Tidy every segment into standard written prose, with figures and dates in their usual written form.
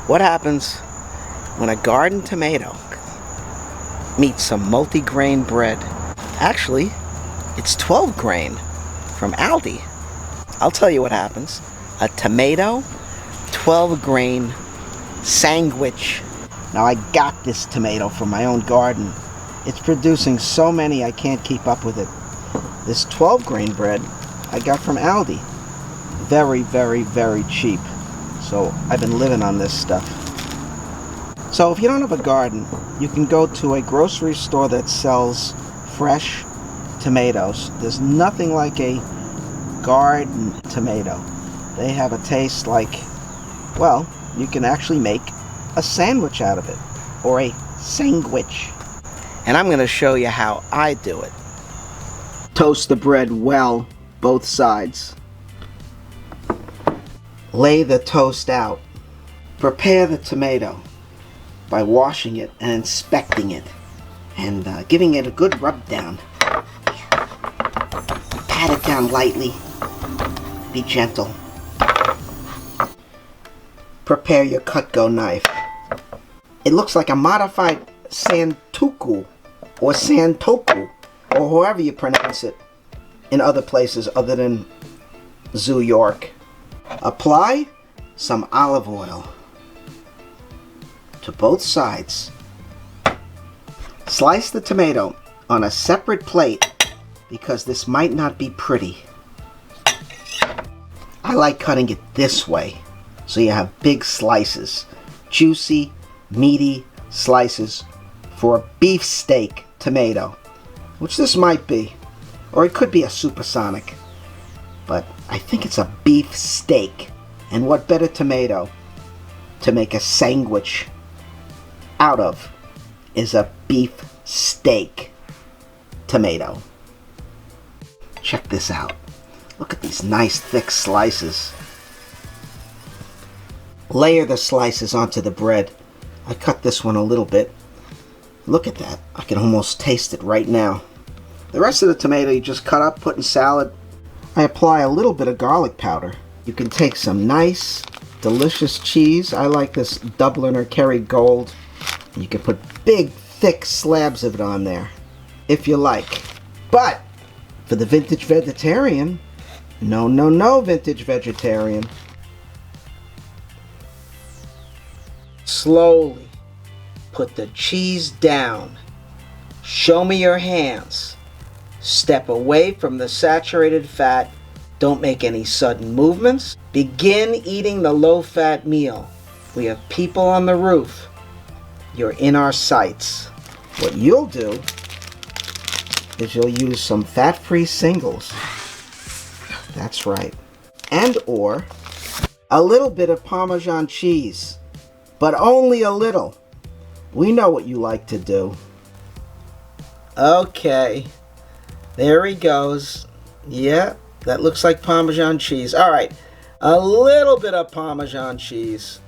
What happens when a garden tomato meets some multigrain bread? Actually, it's 12 grain from Aldi. I'll tell you what happens. A tomato 12 grain sandwich. Now I got this tomato from my own garden. It's producing so many I can't keep up with it. This 12 grain bread I got from Aldi. Very, very, very cheap. So I've been living on this stuff. So if you don't have a garden, you can go to a grocery store that sells fresh tomatoes. There's nothing like a garden tomato. They have a taste like, well, you can actually make a sandwich out of it, or a sandwich. And I'm going to show you how I do it. Toast the bread well, both sides. Lay the toast out. Prepare the tomato by washing it and inspecting it and giving it a good rub down. Pat it down lightly. Be gentle. Prepare your Cutco knife. It looks like a modified santoku or santoku, or however you pronounce it in other places other than New York. Apply some olive oil to both sides. Slice the tomato on a separate plate because this might not be pretty. I like cutting it this way so you have big slices, juicy, meaty slices for a beefsteak tomato, which this might be, or it could be a supersonic, but I think it's a beef steak. And what better tomato to make a sandwich out of is a beef steak tomato. Check this out. Look at these nice thick slices. Layer the slices onto the bread. I cut this one a little bit. Look at that. I can almost taste it right now. The rest of the tomato you just cut up, put in salad. I apply a little bit of garlic powder. You can take some nice, delicious cheese. I like this Dubliner Kerrygold. You can put big, thick slabs of it on there, if you like. But for the vintage vegetarian, no, vintage vegetarian. Slowly put the cheese down. Show me your hands. Step away from the saturated fat. Don't make any sudden movements. Begin eating the low-fat meal. We have people on the roof. You're in our sights. What you'll do is you'll use some fat-free singles. That's right. And or a little bit of Parmesan cheese. But only a little. We know what you like to do. Okay. There he goes. Yeah, that looks like Parmesan cheese. Alright, a little bit of Parmesan cheese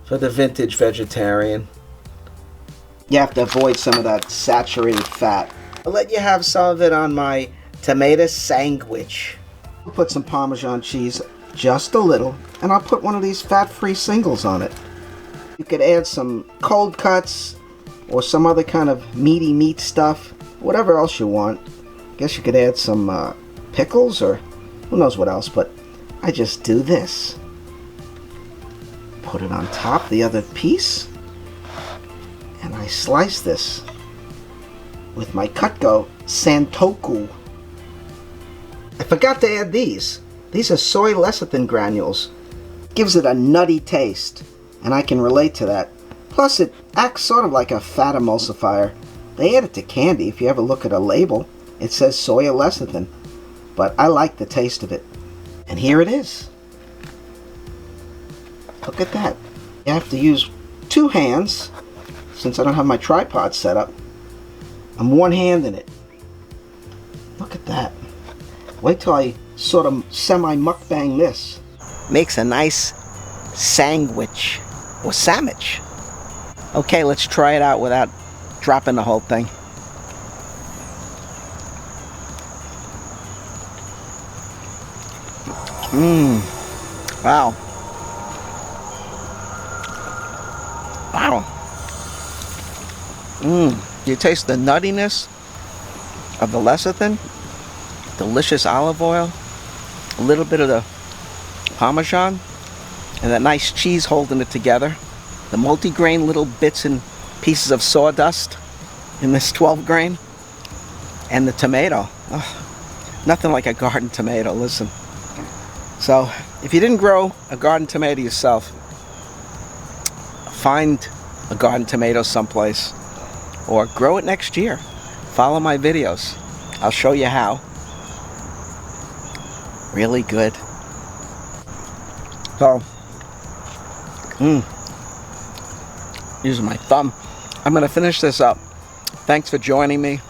for the vintage vegetarian. You have to avoid some of that saturated fat. I'll let you have some of it on my tomato sandwich. I'll put some Parmesan cheese, just a little, and I'll put one of these fat-free singles on it. You could add some cold cuts or some other kind of meaty meat stuff, whatever else you want. Guess you could add some pickles or who knows what else, but I just do this. Put it on top, the other piece, and I slice this with my Cutco santoku. I forgot to add these. These are soy lecithin granules. Gives it a nutty taste, and I can relate to that. Plus it acts sort of like a fat emulsifier. They add it to candy. If you ever look at a label, it says soy lecithin, but I like the taste of it. And here it is. Look at that. You have to use two hands, since I don't have my tripod set up. I'm one-handing it. Look at that. Wait till I sort of semi-mukbang this. Makes a nice sandwich, or Sammich. Okay, let's try it out without dropping the whole thing. Wow. Wow. You taste the nuttiness of the lecithin, delicious olive oil, a little bit of the parmesan, and that nice cheese holding it together. The multigrain, little bits and pieces of sawdust in this 12 grain, and the tomato. Oh, nothing like a garden tomato, listen. So, if you didn't grow a garden tomato yourself, find a garden tomato someplace, or grow it next year. Follow my videos. I'll show you how. Really good. So, using my thumb, I'm going to finish this up. Thanks for joining me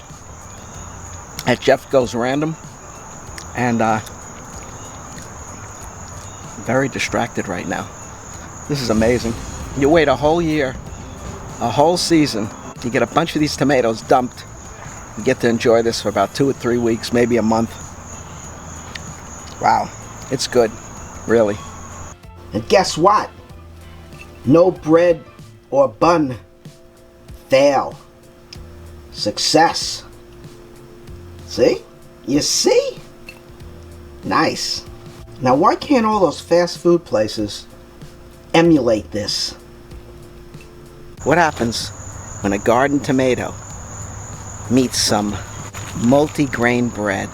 at Jeff Goes Random. And very distracted right now. This is amazing. You wait a whole year, a whole season, you get a bunch of these tomatoes dumped. You get to enjoy this for about 2 or 3 weeks, maybe a month. Wow, it's good, really. And guess what? No bread or bun. Fail. Success. See? You see? Nice. Now why can't all those fast food places emulate this? What happens when a garden tomato meets some multigrain bread?